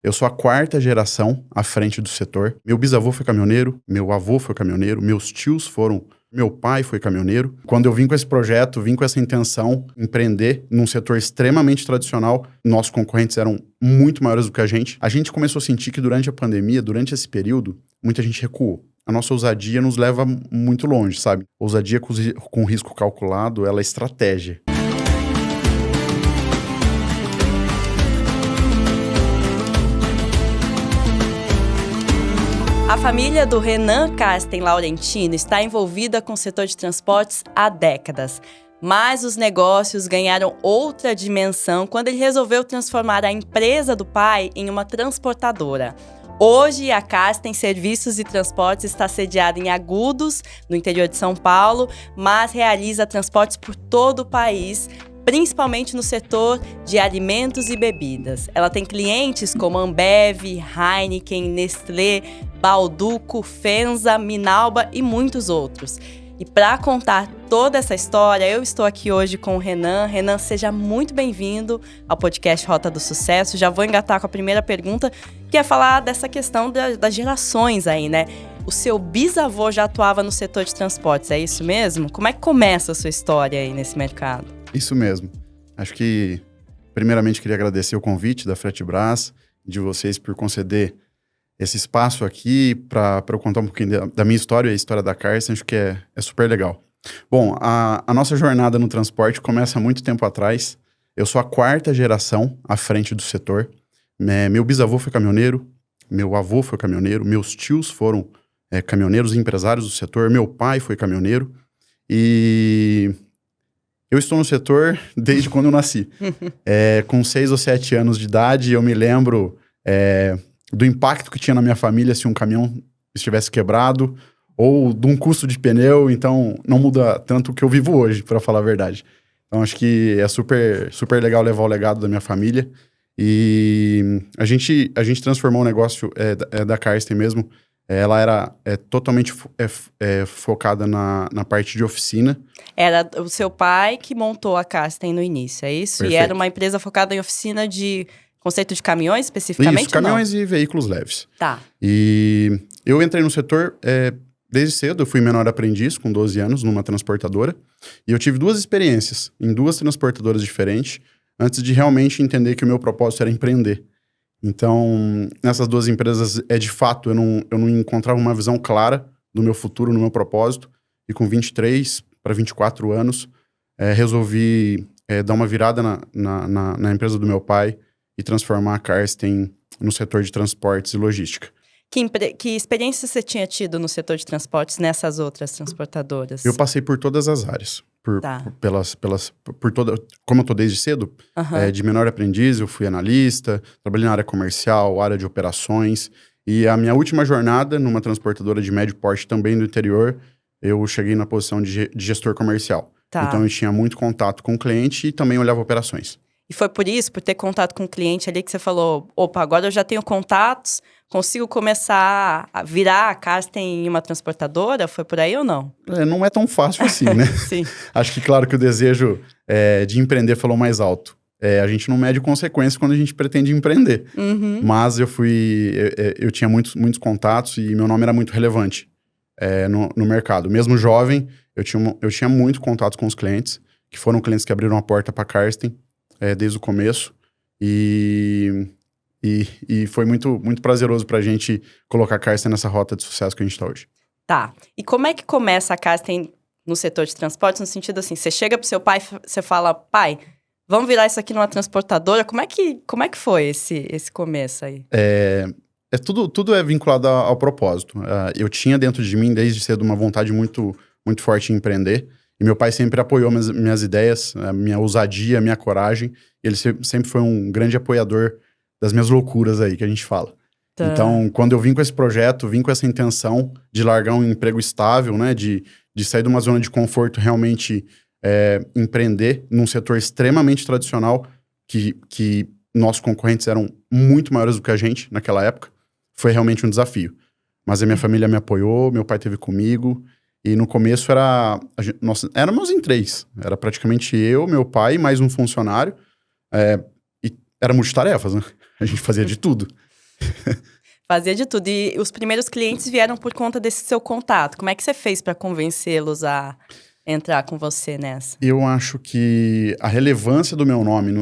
Eu sou a quarta geração à frente do setor. Meu bisavô foi caminhoneiro, meu avô foi caminhoneiro, meus tios foram, meu pai foi caminhoneiro. Quando eu vim com esse projeto, vim com essa intenção, empreender num setor extremamente tradicional, nossos concorrentes eram muito maiores do que a gente. A gente começou a sentir que durante a pandemia, durante esse período, muita gente recuou. A nossa ousadia nos leva muito longe, sabe? Ousadia com risco calculado, ela é estratégia. A família do Renan Karsten Laurentino está envolvida com o setor de transportes há décadas. Mas os negócios ganharam outra dimensão quando ele resolveu transformar a empresa do pai em uma transportadora. Hoje, a Karsten Serviços e Transportes está sediada em Agudos, no interior de São Paulo, mas realiza transportes por todo o país, principalmente no setor de alimentos e bebidas. Ela tem clientes como Ambev, Heineken, Nestlé, Bauducco, Fenza, Minalba e muitos outros. E para contar toda essa história, eu estou aqui hoje com o Renan. Renan, seja muito bem-vindo ao podcast Rota do Sucesso. Já vou engatar com a primeira pergunta, que é falar dessa questão das gerações aí, né? O seu bisavô já atuava no setor de transportes, é isso mesmo? Como é que começa a sua história aí nesse mercado? Isso mesmo. Acho que, primeiramente, queria agradecer o convite da Fretebras, de vocês por conceder esse espaço aqui para eu contar um pouquinho da minha história e a história da Karsten. Acho que é super legal. Bom, a nossa jornada no transporte começa há muito tempo atrás. Eu sou a quarta geração à frente do setor. Meu bisavô foi caminhoneiro, meu avô foi caminhoneiro, meus tios foram caminhoneiros e empresários do setor, meu pai foi caminhoneiro e eu estou no setor desde quando eu nasci. Com 6 ou 7 anos de idade, eu me lembro do impacto que tinha na minha família se um caminhão estivesse quebrado ou de um custo de pneu. Então, não muda tanto o que eu vivo hoje, para falar a verdade. Então, acho que é super, super legal levar o legado da minha família. E a gente transformou o negócio da Karsten mesmo. Ela era totalmente focada na parte de oficina. Era o seu pai que montou a Karsten no início, é isso? Perfeito. E era uma empresa focada em oficina de conceito de caminhões, especificamente? Isso, caminhões e veículos leves. Tá. E eu entrei no setor desde cedo. Eu fui menor aprendiz, com 12 anos, numa transportadora. E eu tive 2 experiências em 2 transportadoras diferentes, antes de realmente entender que o meu propósito era empreender. Então, nessas 2 empresas, de fato, eu não encontrava uma visão clara do meu futuro, no meu propósito. E com 23 para 24 anos, resolvi dar uma virada na empresa do meu pai e transformar a Karsten no setor de transportes e logística. Que experiência você tinha tido no setor de transportes nessas outras transportadoras? Eu passei por todas as áreas. Como eu tô desde cedo, de menor aprendiz, eu fui analista, trabalhei na área comercial, área de operações. E a minha última jornada, numa transportadora de médio porte também do interior, eu cheguei na posição de gestor comercial. Tá. Então eu tinha muito contato com o cliente e também olhava operações. E foi por isso, por ter contato com o cliente ali, que você falou, opa, agora eu já tenho contatos, consigo começar a virar a Karsten em uma transportadora? Foi por aí ou não? Não é tão fácil assim, né? Sim. Acho que, claro, que o desejo de empreender falou mais alto. A gente não mede consequências quando a gente pretende empreender. Uhum. Mas eu tinha muitos contatos e meu nome era muito relevante no mercado. Mesmo jovem, eu tinha muito contato com os clientes, que foram clientes que abriram a porta para a Karsten desde o começo. E foi muito, muito prazeroso pra gente colocar a Karsten nessa rota de sucesso que a gente tá hoje. Tá. E como é que começa a Karsten no setor de transportes? No sentido assim, você chega pro seu pai, você fala, pai, vamos virar isso aqui numa transportadora? Como é que foi esse começo aí? Tudo é vinculado ao propósito. Eu tinha dentro de mim, desde cedo, uma vontade muito, muito forte em empreender. E meu pai sempre apoiou minhas ideias, a minha ousadia, a minha coragem. Ele sempre foi um grande apoiador das minhas loucuras aí, que a gente fala. Tá. Então, quando eu vim com esse projeto, vim com essa intenção de largar um emprego estável, né? De sair de uma zona de conforto, realmente empreender num setor extremamente tradicional, que nossos concorrentes eram muito maiores do que a gente naquela época. Foi realmente um desafio. Mas a minha família me apoiou, meu pai esteve comigo. E no começo éramos em 3. Era praticamente eu, meu pai, mais um funcionário. E era multitarefas, né? A gente fazia de tudo. Fazia de tudo. E os primeiros clientes vieram por conta desse seu contato. Como é que você fez para convencê-los a entrar com você nessa? Eu acho que a relevância do meu nome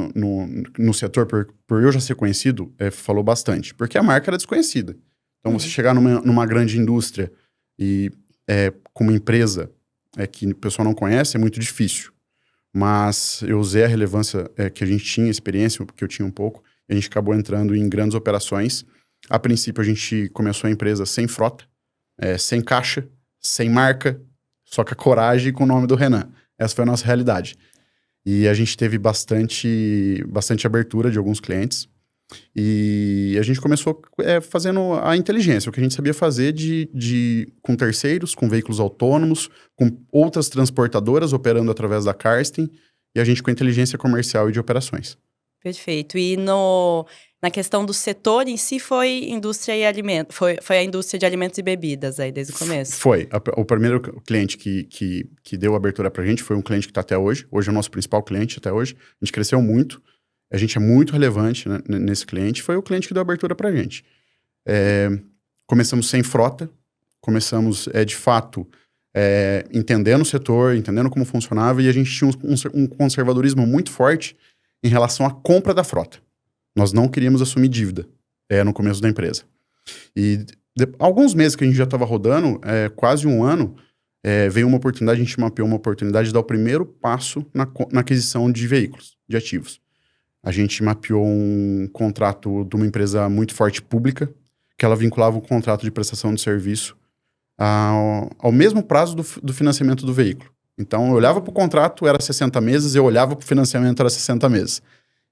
no setor, por eu já ser conhecido, falou bastante. Porque a marca era desconhecida. Então, você chegar numa grande indústria e com uma empresa que o pessoal não conhece, é muito difícil. Mas eu usei a relevância que a gente tinha, a experiência que eu tinha um pouco, e a gente acabou entrando em grandes operações. A princípio, a gente começou a empresa sem frota, sem caixa, sem marca, só com a coragem e com o nome do Renan. Essa foi a nossa realidade. E a gente teve bastante abertura de alguns clientes. E a gente começou fazendo a inteligência, o que a gente sabia fazer com terceiros, com veículos autônomos, com outras transportadoras operando através da Karsten, e a gente com a inteligência comercial e de operações. Perfeito. E na questão do setor em si, foi indústria e alimento, foi a indústria de alimentos e bebidas aí desde o começo? Foi. O primeiro cliente que deu abertura pra gente foi um cliente que está até hoje. Hoje é o nosso principal cliente até hoje. A gente cresceu muito. A gente é muito relevante, né, nesse cliente. Foi o cliente que deu abertura pra gente. Começamos sem frota. Começamos, de fato, entendendo o setor, entendendo como funcionava. E a gente tinha um conservadorismo muito forte em relação à compra da frota. Nós não queríamos assumir dívida no começo da empresa. E alguns meses que a gente já estava rodando, quase um ano, veio uma oportunidade, a gente mapeou uma oportunidade de dar o primeiro passo na aquisição de veículos, de ativos. A gente mapeou um contrato de uma empresa muito forte pública, que ela vinculava o contrato de prestação de serviço ao mesmo prazo do financiamento do veículo. Então, eu olhava para o contrato, era 60 meses, eu olhava para o financiamento, era 60 meses.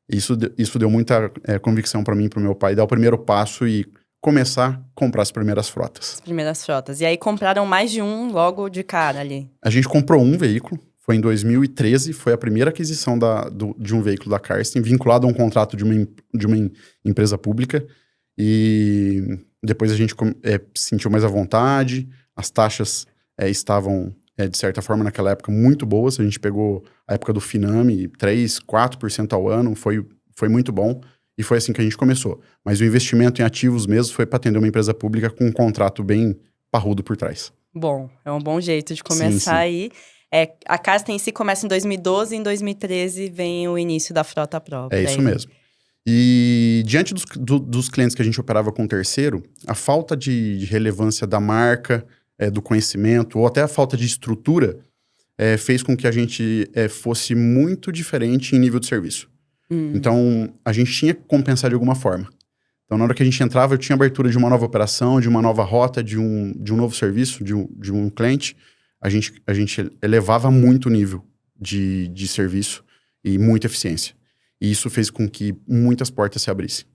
Isso deu muita convicção para mim e para o meu pai, dar o primeiro passo e começar a comprar as primeiras frotas. As primeiras frotas. E aí compraram mais de um logo de cara ali? A gente comprou um veículo, foi em 2013, foi a primeira aquisição de um veículo da Karsten, vinculado a um contrato de uma empresa pública. E depois a gente se sentiu mais à vontade, as taxas estavam, de certa forma, naquela época, muito boas. A gente pegou a época do Finame, 3%, 4% ao ano, foi muito bom. E foi assim que a gente começou. Mas o investimento em ativos mesmo foi para atender uma empresa pública com um contrato bem parrudo por trás. Bom, é um bom jeito de começar aí. A Karsten em si começa em 2012, em 2013 vem o início da frota própria. É isso mesmo. E diante dos clientes que a gente operava com terceiro, a falta de relevância da marca, do conhecimento, ou até a falta de estrutura, fez com que a gente fosse muito diferente em nível de serviço. Então, a gente tinha que compensar de alguma forma. Então, na hora que a gente entrava, eu tinha abertura de uma nova operação, de uma nova rota, de um novo serviço, de um cliente. A gente elevava muito o nível de serviço e muita eficiência. E isso fez com que muitas portas se abrissem.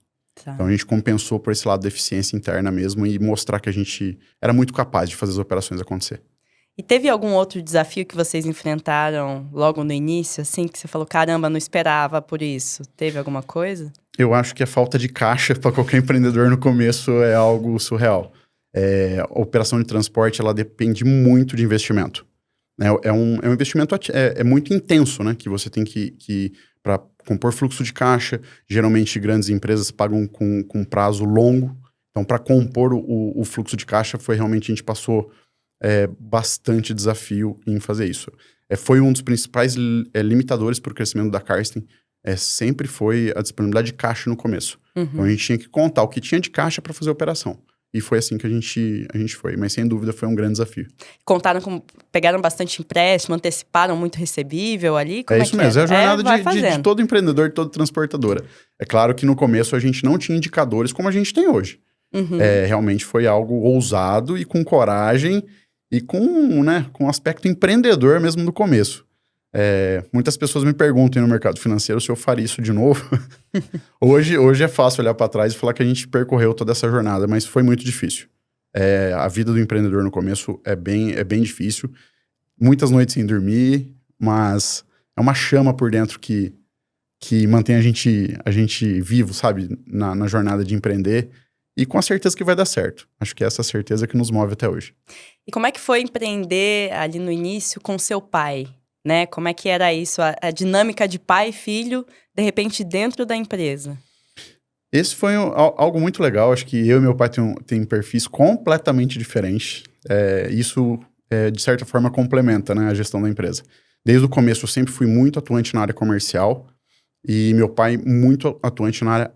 Tá. Então, a gente compensou por esse lado da eficiência interna mesmo e mostrar que a gente era muito capaz de fazer as operações acontecer. E teve algum outro desafio que vocês enfrentaram logo no início, assim, que você falou, caramba, não esperava por isso? Teve alguma coisa? Eu acho que a falta de caixa para qualquer empreendedor no começo é algo surreal. A operação de transporte, ela depende muito de investimento. É um investimento muito intenso, né? Que você tem que para compor fluxo de caixa, geralmente grandes empresas pagam com prazo longo. Então, para compor o fluxo de caixa, realmente a gente passou bastante desafio em fazer isso. Foi um dos principais limitadores para o crescimento da Karsten, sempre foi a disponibilidade de caixa no começo. Então, a gente tinha que contar o que tinha de caixa para fazer a operação. E foi assim que a gente foi. Mas, sem dúvida, foi um grande desafio. Pegaram bastante empréstimo, anteciparam muito recebível ali? Como isso mesmo, é a jornada de todo empreendedor, de toda transportadora. É claro que no começo a gente não tinha indicadores como a gente tem hoje. Realmente foi algo ousado e com coragem e com aspecto empreendedor mesmo no começo. Muitas pessoas me perguntam no mercado financeiro se eu faria isso de novo. Hoje é fácil olhar para trás e falar que a gente percorreu toda essa jornada, mas foi muito difícil. A vida do empreendedor no começo é bem difícil. Muitas noites sem dormir, mas é uma chama por dentro que mantém a gente vivo, sabe? Na jornada de empreender. E com a certeza que vai dar certo. Acho que é essa certeza que nos move até hoje. E como é que foi empreender ali no início com seu pai? Né? Como é que era isso? A dinâmica de pai e filho, de repente, dentro da empresa? Esse foi algo muito legal. Acho que eu e meu pai tem perfis completamente diferentes. Isso, de certa forma, complementa, né, a gestão da empresa. Desde o começo, eu sempre fui muito atuante na área comercial e meu pai muito atuante na área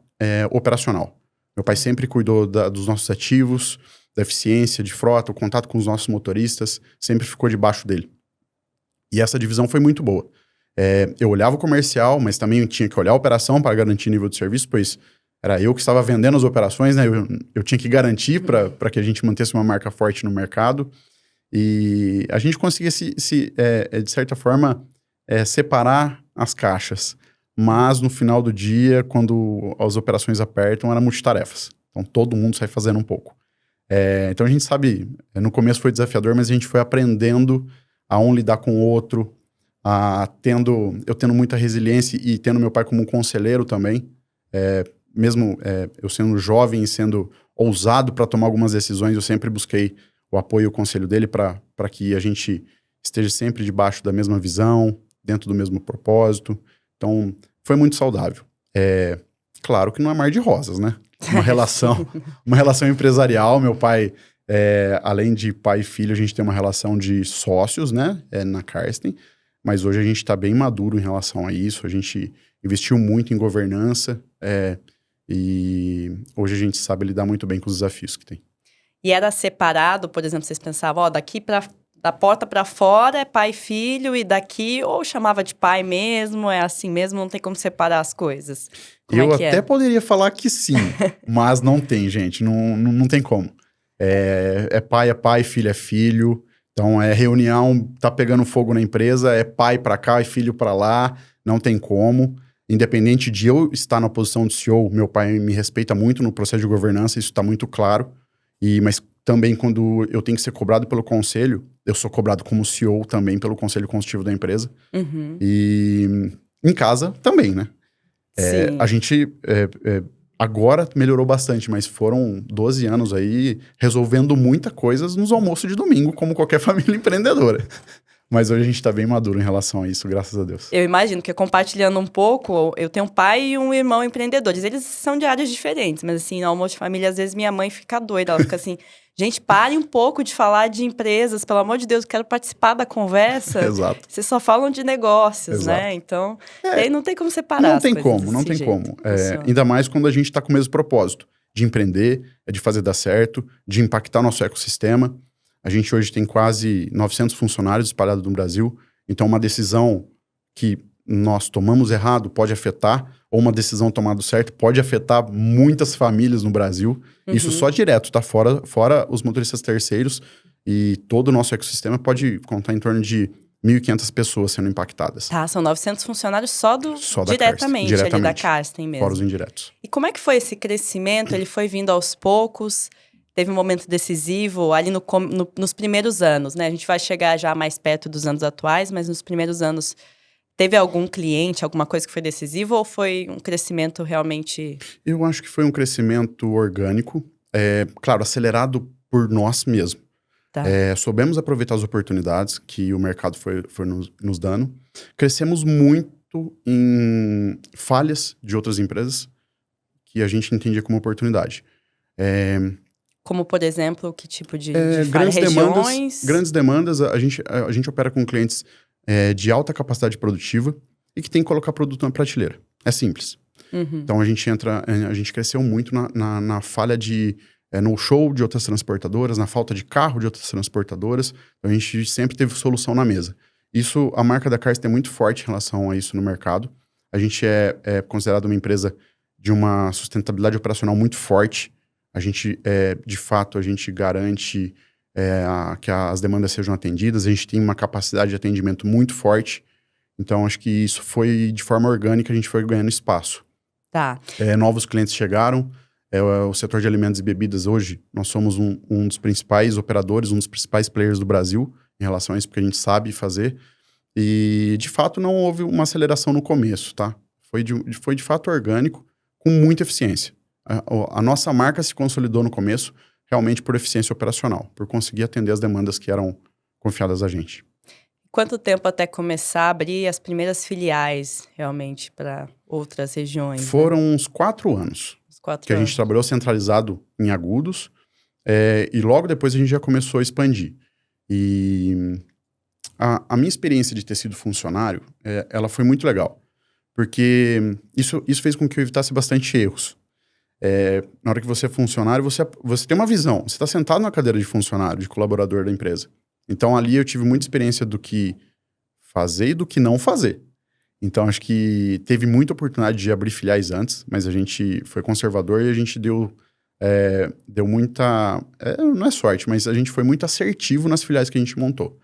operacional. Meu pai sempre cuidou dos nossos ativos, da eficiência de frota, o contato com os nossos motoristas, sempre ficou debaixo dele. E essa divisão foi muito boa. Eu olhava o comercial, mas também tinha que olhar a operação para garantir nível de serviço, pois era eu que estava vendendo as operações, né? Eu tinha que garantir para que a gente mantesse uma marca forte no mercado. E a gente conseguia, de certa forma, separar as caixas. Mas no final do dia, quando as operações apertam, era multitarefas. Então todo mundo sai fazendo um pouco. Então a gente sabe, no começo foi desafiador, mas a gente foi aprendendo a um lidar com o outro, eu tendo muita resiliência e tendo meu pai como um conselheiro também. Mesmo eu sendo jovem e sendo ousado para tomar algumas decisões, eu sempre busquei o apoio e o conselho dele para que a gente esteja sempre debaixo da mesma visão, dentro do mesmo propósito. Então, foi muito saudável. Claro que não é mar de rosas, né? Uma relação empresarial. Meu pai, além de pai e filho, a gente tem uma relação de sócios, né? Na Karsten. Mas hoje a gente está bem maduro em relação a isso. A gente investiu muito em governança. E hoje a gente sabe lidar muito bem com os desafios que tem. E era separado, por exemplo, vocês pensavam, da porta para fora é pai e filho, e daqui, ou chamava de pai mesmo, é assim mesmo, não tem como separar as coisas. Eu até poderia falar que sim, mas não tem, gente, não tem como. Pai é pai, filho é filho, então reunião, tá pegando fogo na empresa, é pai para cá e filho para lá, não tem como. Independente de eu estar na posição de CEO, meu pai me respeita muito no processo de governança, isso está muito claro. Mas também quando eu tenho que ser cobrado pelo conselho, eu sou cobrado como CEO também pelo conselho consultivo da empresa. Uhum. E em casa também, né? A gente agora melhorou bastante, mas foram 12 anos aí resolvendo muita coisa nos almoços de domingo, como qualquer família empreendedora. Mas hoje a gente tá bem maduro em relação a isso, graças a Deus. Eu imagino que compartilhando um pouco, eu tenho um pai e um irmão empreendedores. Eles são de áreas diferentes, mas assim, no almoço de família, às vezes minha mãe fica doida. Ela fica assim, gente, pare um pouco de falar de empresas, pelo amor de Deus, eu quero participar da conversa. Exato. Vocês só falam de negócios, Exato. Né? Então, aí não tem como separar Não tem como. Ainda mais quando a gente tá com o mesmo propósito, de empreender, de fazer dar certo, de impactar o nosso ecossistema. A gente hoje tem quase 900 funcionários espalhados no Brasil. Então, uma decisão que nós tomamos errado pode afetar, ou uma decisão tomada certo pode afetar muitas famílias no Brasil. Uhum. Isso só direto, tá? Fora os motoristas terceiros. E todo o nosso ecossistema pode contar em torno de 1.500 pessoas sendo impactadas. Tá, são 900 funcionários só diretamente ali da Karsten mesmo. Fora os indiretos. E como é que foi esse crescimento? Ele foi vindo aos poucos? Teve um momento decisivo ali nos primeiros anos, né? A gente vai chegar já mais perto dos anos atuais, mas nos primeiros anos, teve algum cliente, alguma coisa que foi decisiva ou foi um crescimento realmente... Eu acho que foi um crescimento orgânico, claro, acelerado por nós mesmos. Tá. Soubemos aproveitar as oportunidades que o mercado foi nos dando. Crescemos muito em falhas de outras empresas que a gente entendia como oportunidade. Como, por exemplo, que tipo de falha? Regiões? Grandes demandas. A gente opera com clientes de alta capacidade produtiva e que tem que colocar produto na prateleira. É simples. Uhum. Então, a gente cresceu muito na falha no show de outras transportadoras, na falta de carro de outras transportadoras. Então, a gente sempre teve solução na mesa. A marca da Karsten é muito forte em relação a isso no mercado. A gente é considerado uma empresa de uma sustentabilidade operacional muito forte. A gente, de fato, a gente garante que as demandas sejam atendidas. A gente tem uma capacidade de atendimento muito forte. Então, acho que isso foi, de forma orgânica, a gente foi ganhando espaço. Tá. Novos clientes chegaram. O setor de alimentos e bebidas hoje, nós somos um dos principais operadores, um dos principais players do Brasil em relação a isso, porque a gente sabe fazer. E, de fato, não houve uma aceleração no começo, tá? Foi de fato orgânico, com muita eficiência. A nossa marca se consolidou no começo realmente por eficiência operacional, por conseguir atender as demandas que eram confiadas a gente. Quanto tempo até começar a abrir as primeiras filiais realmente para outras regiões? Foram uns 4 anos. 4 que a anos. gente trabalhou centralizado em Agudos, e logo depois a gente já começou a expandir. E a minha experiência de ter sido funcionário, ela foi muito legal, porque isso fez com que eu evitasse bastante erros. Na hora que você é funcionário, você tem uma visão. Você está sentado na cadeira de funcionário, de colaborador da empresa. Então, ali eu tive muita experiência do que fazer e do que não fazer. Então, acho que teve muita oportunidade de abrir filiais antes, mas a gente foi conservador e a gente deu muita... não é sorte, mas a gente foi muito assertivo nas filiais que a gente montou.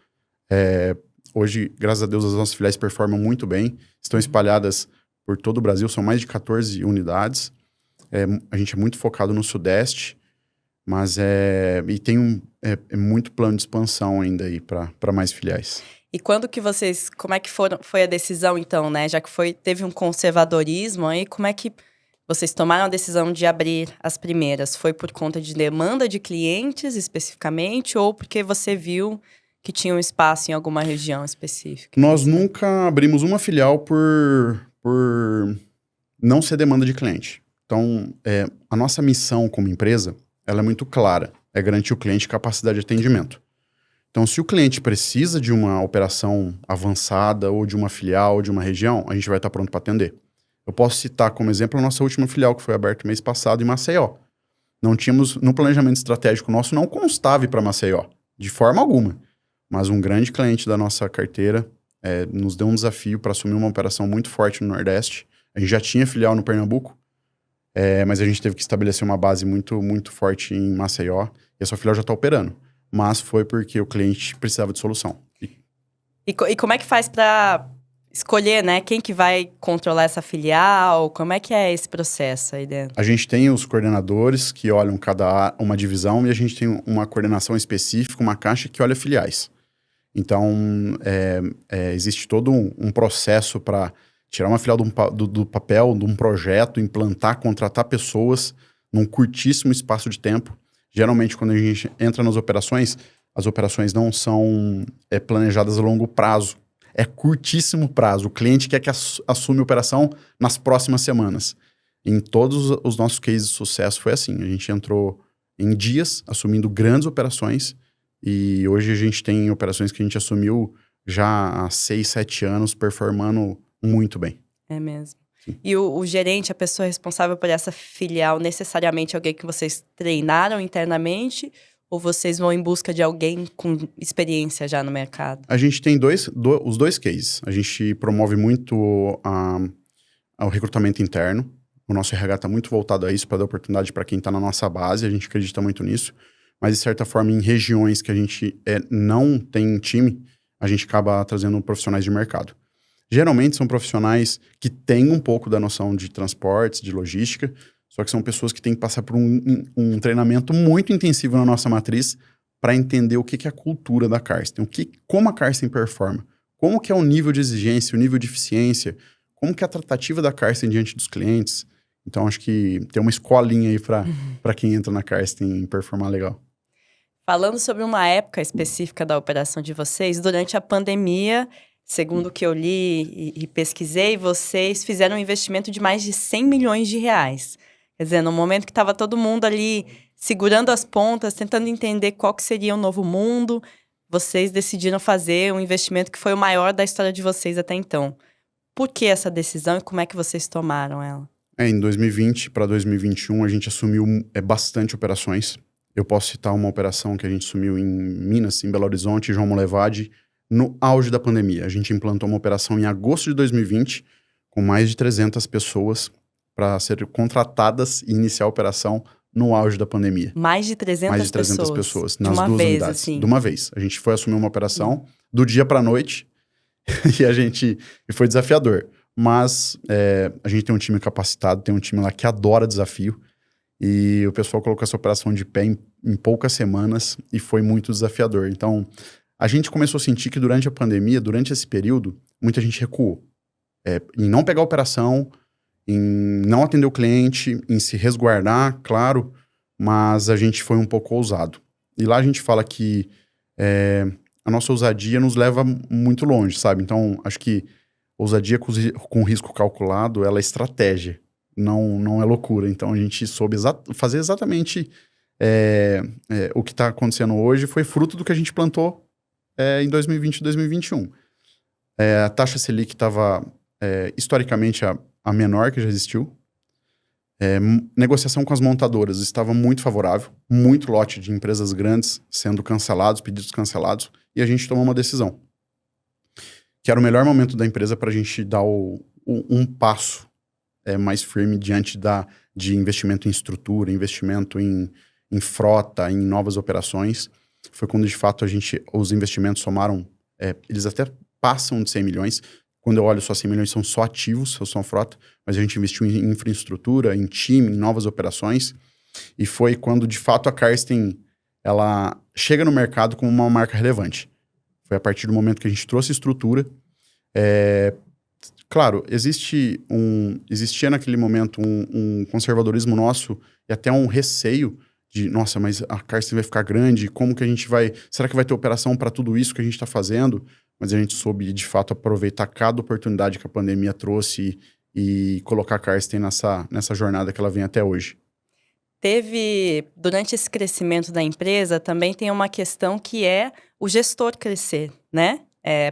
Hoje, graças a Deus, as nossas filiais performam muito bem. Estão espalhadas por todo o Brasil, são mais de 14 unidades. A gente é muito focado no Sudeste, mas e tem muito plano de expansão ainda aí para mais filiais. E quando que como é que foi a decisão então, né? Já que teve um conservadorismo aí, como é que vocês tomaram a decisão de abrir as primeiras? Foi por conta de demanda de clientes especificamente ou porque você viu que tinha um espaço em alguma região específica? Nós nunca abrimos uma filial por não ser demanda de cliente. Então, a nossa missão como empresa, ela é muito clara. É garantir o cliente capacidade de atendimento. Então, se o cliente precisa de uma operação avançada ou de uma filial ou de uma região, a gente vai estar pronto para atender. Eu posso citar como exemplo a nossa última filial, que foi aberta mês passado em Maceió. Não tínhamos, no planejamento estratégico nosso, não constava para Maceió, de forma alguma. Mas um grande cliente da nossa carteira nos deu um desafio para assumir uma operação muito forte no Nordeste. A gente já tinha filial no Pernambuco, mas a gente teve que estabelecer uma base muito, muito forte em Maceió. E essa filial já está operando. Mas foi porque o cliente precisava de solução. E como é que faz para escolher, né? Quem que vai controlar essa filial? Como é que é esse processo aí dentro? A gente tem os coordenadores que olham uma divisão e a gente tem uma coordenação específica, uma caixa que olha filiais. Então, existe todo um processo para tirar uma filial do papel, de um projeto, implantar, contratar pessoas num curtíssimo espaço de tempo. Geralmente, quando a gente entra nas operações, as operações não são planejadas a longo prazo. É curtíssimo prazo. O cliente quer que assume a operação nas próximas semanas. Em todos os nossos cases de sucesso foi assim. A gente entrou em dias, assumindo grandes operações. E hoje a gente tem operações que a gente assumiu já há 6, 7 anos, performando muito bem. É mesmo. E o gerente, a pessoa responsável por essa filial, necessariamente alguém que vocês treinaram internamente? Ou vocês vão em busca de alguém com experiência já no mercado? A gente tem os dois cases. A gente promove muito o recrutamento interno. O nosso RH está muito voltado a isso, para dar oportunidade para quem está na nossa base. A gente acredita muito nisso. Mas, de certa forma, em regiões que a gente não tem time, a gente acaba trazendo profissionais de mercado. Geralmente são profissionais que têm um pouco da noção de transportes, de logística, só que são pessoas que têm que passar por um treinamento muito intensivo na nossa matriz para entender o que é a cultura da Karsten, como a Karsten performa, como que é o nível de exigência, o nível de eficiência, como que é a tratativa da Karsten diante dos clientes. Então, acho que tem uma escolinha aí para quem entra na Karsten performar legal. Falando sobre uma época específica da operação de vocês, durante a pandemia, segundo o que eu li e pesquisei, vocês fizeram um investimento de mais de 100 milhões de reais. Quer dizer, no momento que estava todo mundo ali segurando as pontas, tentando entender qual que seria o novo mundo, vocês decidiram fazer um investimento que foi o maior da história de vocês até então. Por que essa decisão e como é que vocês tomaram ela? Em 2020 para 2021, a gente assumiu bastante operações. Eu posso citar uma operação que a gente assumiu em Minas, em Belo Horizonte, João Molevade, no auge da pandemia. A gente implantou uma operação em agosto de 2020, com mais de 300 pessoas para serem contratadas e iniciar a operação no auge da pandemia. Mais de 300 pessoas? Mais de 300 pessoas, nas duas unidades. Assim. De uma vez. A gente foi assumir uma operação do dia para a noite e foi desafiador. Mas a gente tem um time capacitado, tem um time lá que adora desafio. E o pessoal colocou essa operação de pé em poucas semanas e foi muito desafiador. Então, a gente começou a sentir que durante a pandemia, durante esse período, muita gente recuou. Em não pegar a operação, em não atender o cliente, em se resguardar, claro, mas a gente foi um pouco ousado. E lá a gente fala que a nossa ousadia nos leva muito longe, sabe? Então, acho que ousadia com risco calculado, ela é estratégia. não é loucura. Então, a gente soube fazer exatamente o que está acontecendo hoje foi fruto do que a gente plantou em 2020 e 2021. A taxa Selic estava, historicamente, a menor que já existiu. Negociação com as montadoras estava muito favorável, muito lote de empresas grandes sendo cancelados, pedidos cancelados, e a gente tomou uma decisão, que era o melhor momento da empresa para a gente dar um passo mais firme diante de investimento em estrutura, investimento em frota, em novas operações. Foi quando, de fato, os investimentos somaram, eles até passam de 100 milhões. Quando eu olho só 100 milhões, são só ativos, são frota, mas a gente investiu em infraestrutura, em time, em novas operações. E foi quando, de fato, a Karsten, ela chega no mercado como uma marca relevante. Foi a partir do momento que a gente trouxe estrutura. Claro, existia naquele momento um conservadorismo nosso e até um receio de, nossa, mas a Karsten vai ficar grande, como que a gente vai... Será que vai ter operação para tudo isso que a gente está fazendo? Mas a gente soube, de fato, aproveitar cada oportunidade que a pandemia trouxe e colocar a Karsten nessa jornada que ela vem até hoje. Durante esse crescimento da empresa, também tem uma questão que é o gestor crescer, né?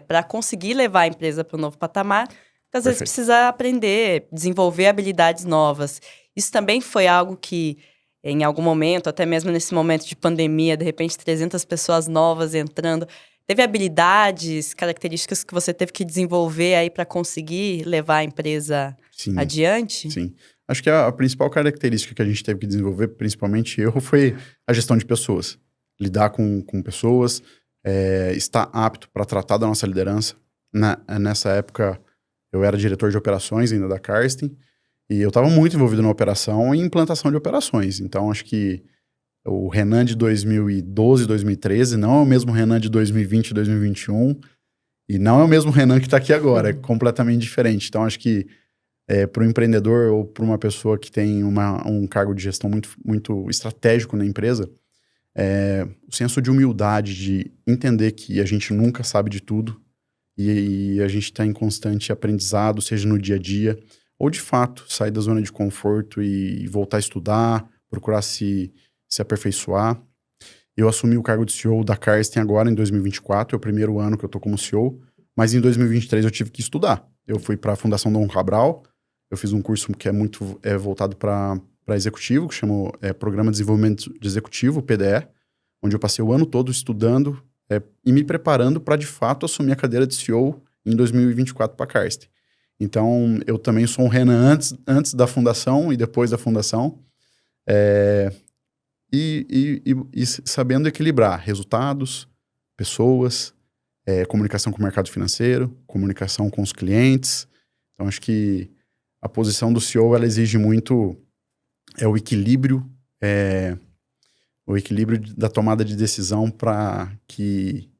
Para conseguir levar a empresa para um novo patamar, às vezes precisa aprender, desenvolver habilidades novas. Isso também foi algo que, em algum momento, até mesmo nesse momento de pandemia, de repente 300 pessoas novas entrando, teve habilidades, características que você teve que desenvolver aí para conseguir levar a empresa adiante? Sim. Acho que a principal característica que a gente teve que desenvolver, principalmente eu, foi a gestão de pessoas. Lidar com pessoas, estar apto para tratar da nossa liderança. Nessa época, eu era diretor de operações ainda da Karsten, e eu estava muito envolvido na operação e implantação de operações. Então, acho que o Renan de 2012, 2013 não é o mesmo Renan de 2020, 2021, e não é o mesmo Renan que está aqui agora, é completamente diferente. Então, acho que para um empreendedor ou para uma pessoa que tem um cargo de gestão muito, muito estratégico na empresa, o senso de humildade, de entender que a gente nunca sabe de tudo e a gente está em constante aprendizado, seja no dia a dia, ou de fato sair da zona de conforto e voltar a estudar, procurar se aperfeiçoar. Eu assumi o cargo de CEO da Karsten agora em 2024, é o primeiro ano que eu estou como CEO, mas em 2023 eu tive que estudar. Eu fui para a Fundação Dom Cabral, eu fiz um curso que é muito voltado para executivo, que chama Programa de Desenvolvimento de Executivo, PDE, onde eu passei o ano todo estudando e me preparando para, de fato, assumir a cadeira de CEO em 2024 para a Karsten. Então, eu também sou um Renan antes da fundação e depois da fundação, e sabendo equilibrar resultados, pessoas, comunicação com o mercado financeiro, comunicação com os clientes. Então, acho que a posição do CEO, ela exige muito o equilíbrio da tomada de decisão para que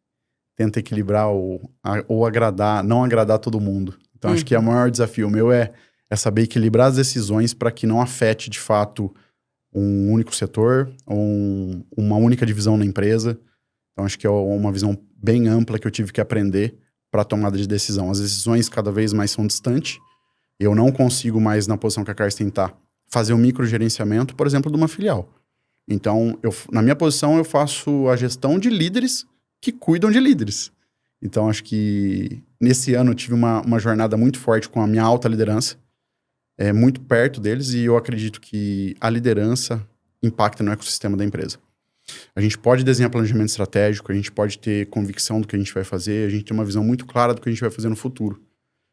tenta equilibrar ou agradar, não agradar todo mundo. Então, acho que o maior desafio meu é saber equilibrar as decisões para que não afete, de fato, um único setor ou uma única divisão na empresa. Então, acho que é uma visão bem ampla que eu tive que aprender para a tomada de decisão. As decisões cada vez mais são distantes. Eu não consigo mais, na posição que a Karsten está, fazer um microgerenciamento, por exemplo, de uma filial. Então, na minha posição, eu faço a gestão de líderes que cuidam de líderes. Então, acho que nesse ano eu tive uma jornada muito forte com a minha alta liderança, muito perto deles, e eu acredito que a liderança impacta no ecossistema da empresa. A gente pode desenhar planejamento estratégico, a gente pode ter convicção do que a gente vai fazer, a gente tem uma visão muito clara do que a gente vai fazer no futuro.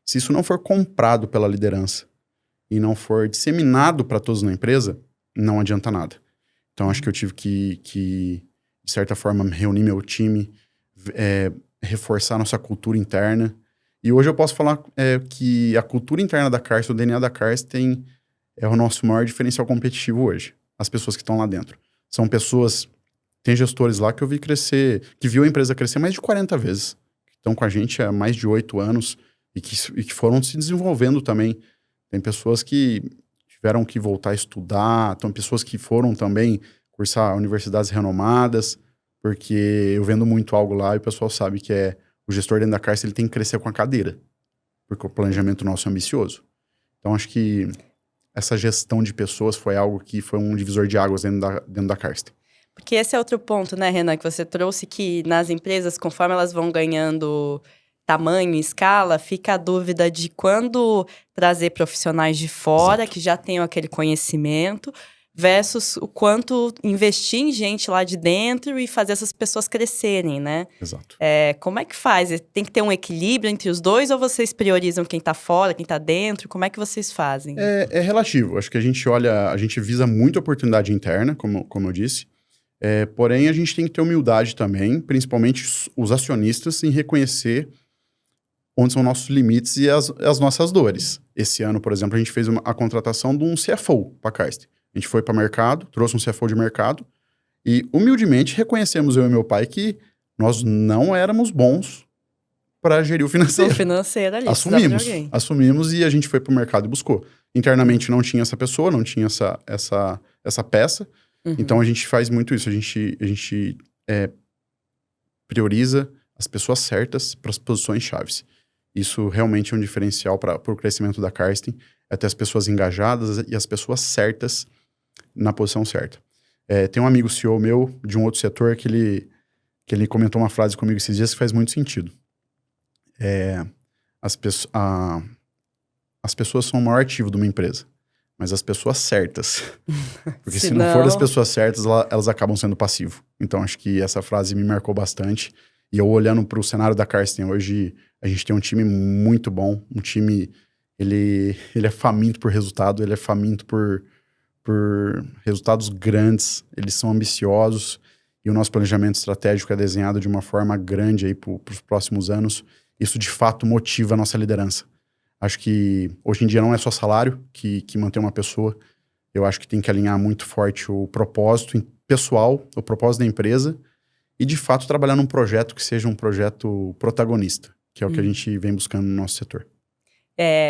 Se isso não for comprado pela liderança e não for disseminado para todos na empresa, não adianta nada. Então, acho que eu tive que de certa forma, reunir meu time, reforçar nossa cultura interna. E hoje eu posso falar que a cultura interna da Karsten, o DNA da Karsten, é o nosso maior diferencial competitivo hoje. As pessoas que estão lá dentro. São pessoas... Tem gestores lá que eu vi crescer, que viu a empresa crescer mais de 40 vezes. Que estão com a gente há mais de 8 anos e que foram se desenvolvendo também. Tem pessoas que tiveram que voltar a estudar, tem pessoas que foram também cursar universidades renomadas, porque eu vendo muito algo lá e o pessoal sabe que o gestor dentro da Karsten, ele tem que crescer com a cadeira, porque o planejamento nosso é ambicioso. Então, acho que essa gestão de pessoas foi algo que foi um divisor de águas dentro da Karsten. Porque esse é outro ponto, né, Renan, que você trouxe, que nas empresas, conforme elas vão ganhando tamanho e escala, fica a dúvida de quando trazer profissionais de fora, Exato. que já tenham aquele conhecimento, versus o quanto investir em gente lá de dentro e fazer essas pessoas crescerem, né? Exato. Como é que faz? Tem que ter um equilíbrio entre os dois ou vocês priorizam quem tá fora, quem tá dentro? Como é que vocês fazem? É relativo. Acho que a gente visa muito a oportunidade interna, como eu disse. Porém, a gente tem que ter humildade também, principalmente os acionistas, em reconhecer onde são nossos limites e as nossas dores. Esse ano, por exemplo, a gente fez a contratação de um CFO para a Karsten. A gente foi para o mercado, trouxe um CFO de mercado e, humildemente, reconhecemos, eu e meu pai, que nós não éramos bons para gerir o financeiro. O financeiro ali, precisava de alguém. Assumimos e a gente foi para o mercado e buscou. Internamente não tinha essa pessoa, não tinha essa peça. Uhum. Então, a gente faz muito isso. A gente prioriza as pessoas certas para as posições chaves. Isso realmente é um diferencial para o crescimento da Karsten, é ter as pessoas engajadas e as pessoas certas na posição certa. Tem um amigo CEO meu, de um outro setor, que ele comentou uma frase comigo esses dias que faz muito sentido. As pessoas são o maior ativo de uma empresa, mas as pessoas certas. Porque se não for as pessoas certas, elas acabam sendo passivo. Então, acho que essa frase me marcou bastante. E eu olhando para o cenário da Karsten hoje, a gente tem um time muito bom. Um time, ele é faminto por resultado, ele é faminto por resultados grandes. Eles são ambiciosos. E o nosso planejamento estratégico é desenhado de uma forma grande aí para os próximos anos. Isso, de fato, motiva a nossa liderança. Acho que hoje em dia não é só salário que mantém uma pessoa. Eu acho que tem que alinhar muito forte o propósito pessoal, o propósito da empresa e, de fato, trabalhar num projeto que seja um projeto protagonista, que é o que a gente vem buscando no nosso setor.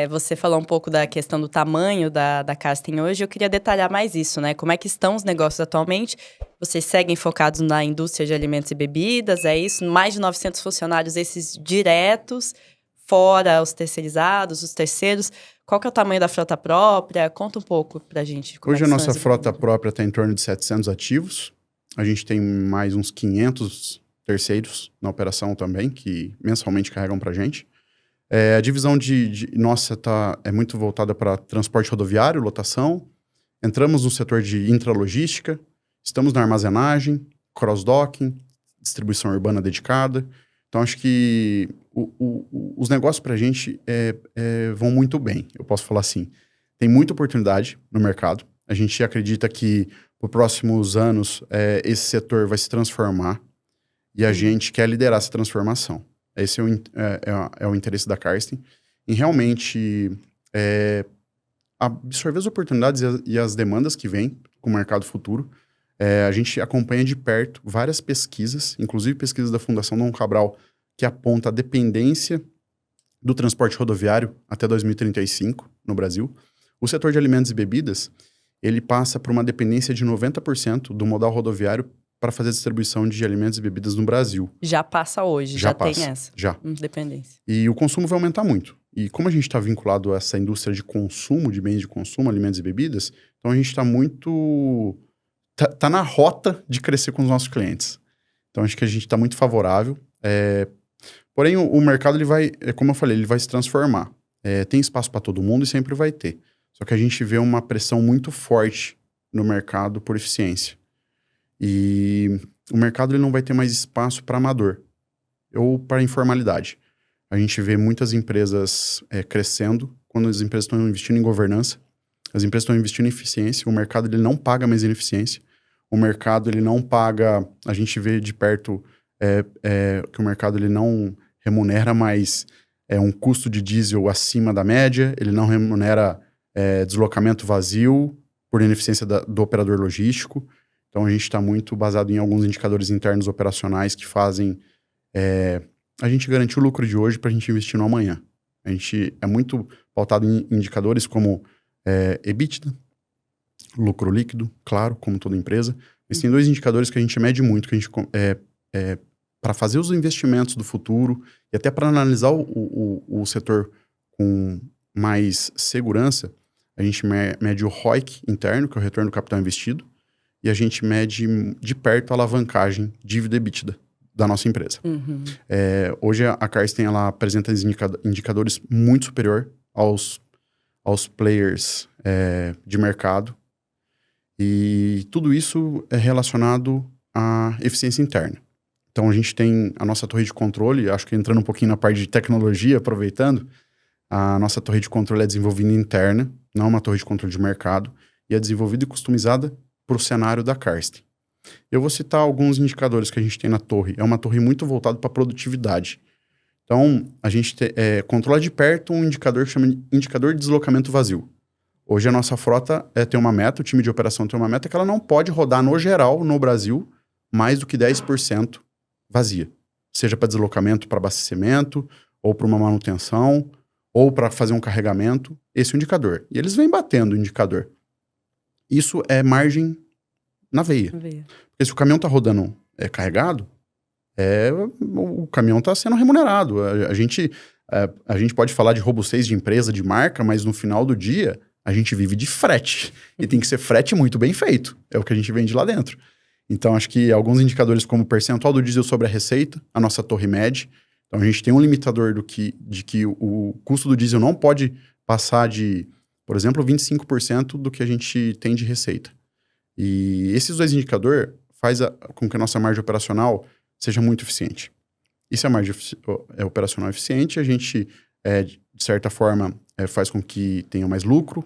Você falou um pouco da questão do tamanho da Karsten hoje. Eu queria detalhar mais isso, né? Como é que estão os negócios atualmente? Vocês seguem focados na indústria de alimentos e bebidas, é isso? Mais de 900 funcionários, esses diretos, fora os terceirizados, os terceiros. Qual que é o tamanho da frota própria? Conta um pouco pra gente. Hoje a nossa frota própria está em torno de 700 ativos. A gente tem mais uns 500 terceiros na operação também, que mensalmente carregam pra gente. A divisão nossa é muito voltada para transporte rodoviário, lotação. Entramos no setor de intralogística, estamos na armazenagem, cross-docking, distribuição urbana dedicada. Então, acho que os negócios para a gente vão muito bem, eu posso falar assim. Tem muita oportunidade no mercado. A gente acredita que, por próximos anos, esse setor vai se transformar e a gente quer liderar essa transformação. Esse é o interesse da Karsten, em realmente absorver as oportunidades e as demandas que vêm com o mercado futuro. A gente acompanha de perto várias pesquisas, inclusive pesquisas da Fundação Dom Cabral, que aponta a dependência do transporte rodoviário até 2035 no Brasil. O setor de alimentos e bebidas, ele passa por uma dependência de 90% do modal rodoviário para fazer a distribuição de alimentos e bebidas no Brasil. Já passa hoje, já tem essa. Já. Dependência. E o consumo vai aumentar muito. E como a gente está vinculado a essa indústria de consumo, de bens de consumo, alimentos e bebidas, então a gente está muito... Tá na rota de crescer com os nossos clientes. Então acho que a gente está muito favorável. Porém, o mercado, ele vai, como eu falei, ele vai se transformar. Tem espaço para todo mundo e sempre vai ter. Só que a gente vê uma pressão muito forte no mercado por eficiência. E o mercado, ele não vai ter mais espaço para amador ou para informalidade. A gente vê muitas empresas crescendo quando as empresas estão investindo em governança, as empresas estão investindo em eficiência, o mercado, ele não paga mais ineficiência, o mercado, ele não paga, a gente vê de perto que o mercado, ele não remunera mais um custo de diesel acima da média, ele não remunera deslocamento vazio por ineficiência do operador logístico. Então, a gente está muito baseado em alguns indicadores internos operacionais que fazem a gente garantir o lucro de hoje para a gente investir no amanhã. A gente é muito pautado em indicadores como EBITDA, lucro líquido, claro, como toda empresa. Mas tem dois indicadores que a gente mede muito, que a gente para fazer os investimentos do futuro e até para analisar o setor com mais segurança, a gente mede o ROIC interno, que é o retorno do capital investido, e a gente mede de perto a alavancagem dívida EBITDA da nossa empresa. Hoje a Karsten ela apresenta indicadores muito superior aos players de mercado, e tudo isso é relacionado à eficiência interna. Então a gente tem a nossa torre de controle, acho que entrando um pouquinho na parte de tecnologia, aproveitando, a nossa torre de controle é desenvolvida interna, não é uma torre de controle de mercado, e é desenvolvida e customizada para o cenário da Karsten. Eu vou citar alguns indicadores que a gente tem na torre. É uma torre muito voltada para produtividade. Então, a gente controla de perto um indicador que chama de indicador de deslocamento vazio. Hoje a nossa frota tem uma meta, o time de operação tem uma meta que ela não pode rodar no geral, no Brasil, mais do que 10% vazia. Seja para deslocamento, para abastecimento, ou para uma manutenção, ou para fazer um carregamento. Esse é o indicador. E eles vêm batendo o indicador. Isso é margem na veia. Porque se o caminhão está rodando carregado, o caminhão está sendo remunerado. A gente pode falar de robustez de empresa, de marca, mas no final do dia, a gente vive de frete. E tem que ser frete muito bem feito. É o que a gente vende lá dentro. Então, acho que alguns indicadores como o percentual do diesel sobre a receita, a nossa torre mede. Então, a gente tem um limitador de que o custo do diesel não pode passar de, por exemplo, 25% do que a gente tem de receita. E esses dois indicadores fazem com que a nossa margem operacional seja muito eficiente. E se a margem operacional é eficiente, a gente, de certa forma, faz com que tenha mais lucro,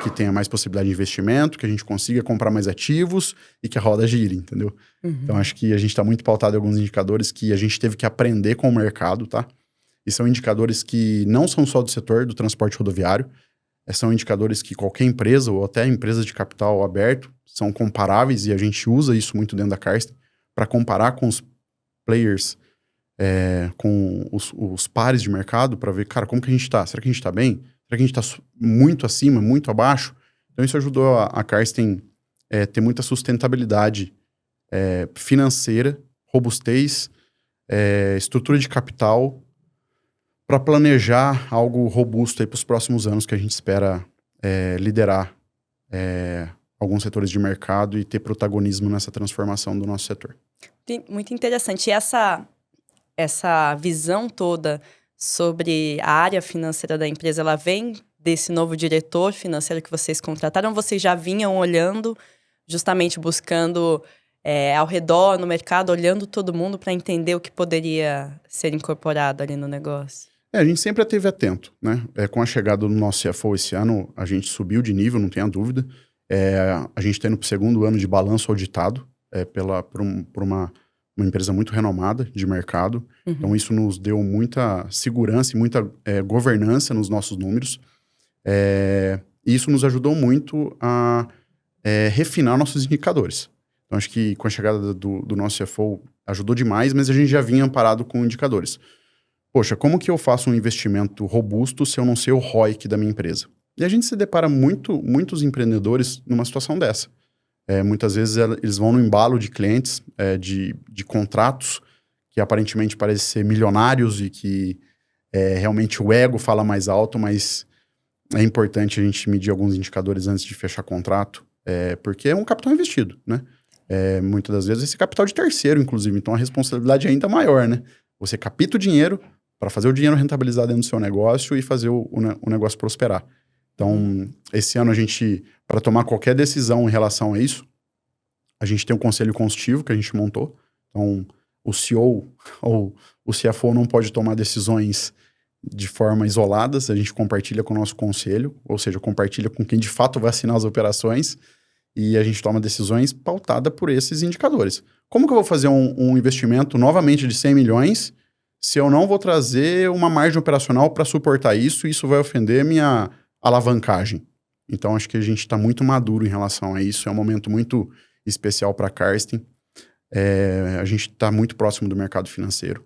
que tenha mais possibilidade de investimento, que a gente consiga comprar mais ativos e que a roda gire, entendeu? Então, acho que a gente está muito pautado em alguns indicadores que a gente teve que aprender com o mercado, tá? E são indicadores que não são só do setor do transporte rodoviário, são indicadores que qualquer empresa, ou até empresas de capital aberto, são comparáveis, e a gente usa isso muito dentro da Karsten para comparar com os players, com os pares de mercado, para ver, cara, como que a gente está? Será que a gente está bem? Será que a gente está muito acima, muito abaixo? Então, isso ajudou a Karsten ter muita sustentabilidade financeira, robustez, estrutura de capital, para planejar algo robusto para os próximos anos, que a gente espera liderar alguns setores de mercado e ter protagonismo nessa transformação do nosso setor. Muito interessante. E essa visão toda sobre a área financeira da empresa, ela vem desse novo diretor financeiro que vocês contrataram? Vocês já vinham olhando, justamente buscando ao redor, no mercado, olhando todo mundo para entender o que poderia ser incorporado ali no negócio? A gente sempre esteve atento, né? Com a chegada do nosso CFO esse ano, a gente subiu de nível, não tenha dúvida. A gente está indo para o segundo ano de balanço auditado por uma empresa muito renomada de mercado. Então, isso nos deu muita segurança e muita governança nos nossos números. E isso nos ajudou muito a refinar nossos indicadores. Então, acho que com a chegada do nosso CFO ajudou demais, mas a gente já vinha amparado com indicadores. Poxa, como que eu faço um investimento robusto se eu não sei o ROIC da minha empresa? E a gente se depara muitos empreendedores numa situação dessa. Muitas vezes eles vão no embalo de clientes, de contratos que aparentemente parecem ser milionários e que realmente o ego fala mais alto, mas é importante a gente medir alguns indicadores antes de fechar contrato, porque é um capital investido, né? Muitas das vezes esse capital de terceiro, inclusive, então a responsabilidade é ainda maior, né? Você capta o dinheiro para fazer o dinheiro rentabilizar dentro do seu negócio e fazer o negócio prosperar. Então, esse ano a gente, para tomar qualquer decisão em relação a isso, a gente tem um conselho consultivo que a gente montou. Então, o CEO ou o CFO não pode tomar decisões de forma isoladas, a gente compartilha com o nosso conselho, ou seja, compartilha com quem de fato vai assinar as operações, e a gente toma decisões pautada por esses indicadores. Como que eu vou fazer um investimento novamente de 100 milhões se eu não vou trazer uma margem operacional para suportar isso, e isso vai ofender minha alavancagem? Então, acho que a gente está muito maduro em relação a isso. É um momento muito especial para a Karsten. A gente está muito próximo do mercado financeiro.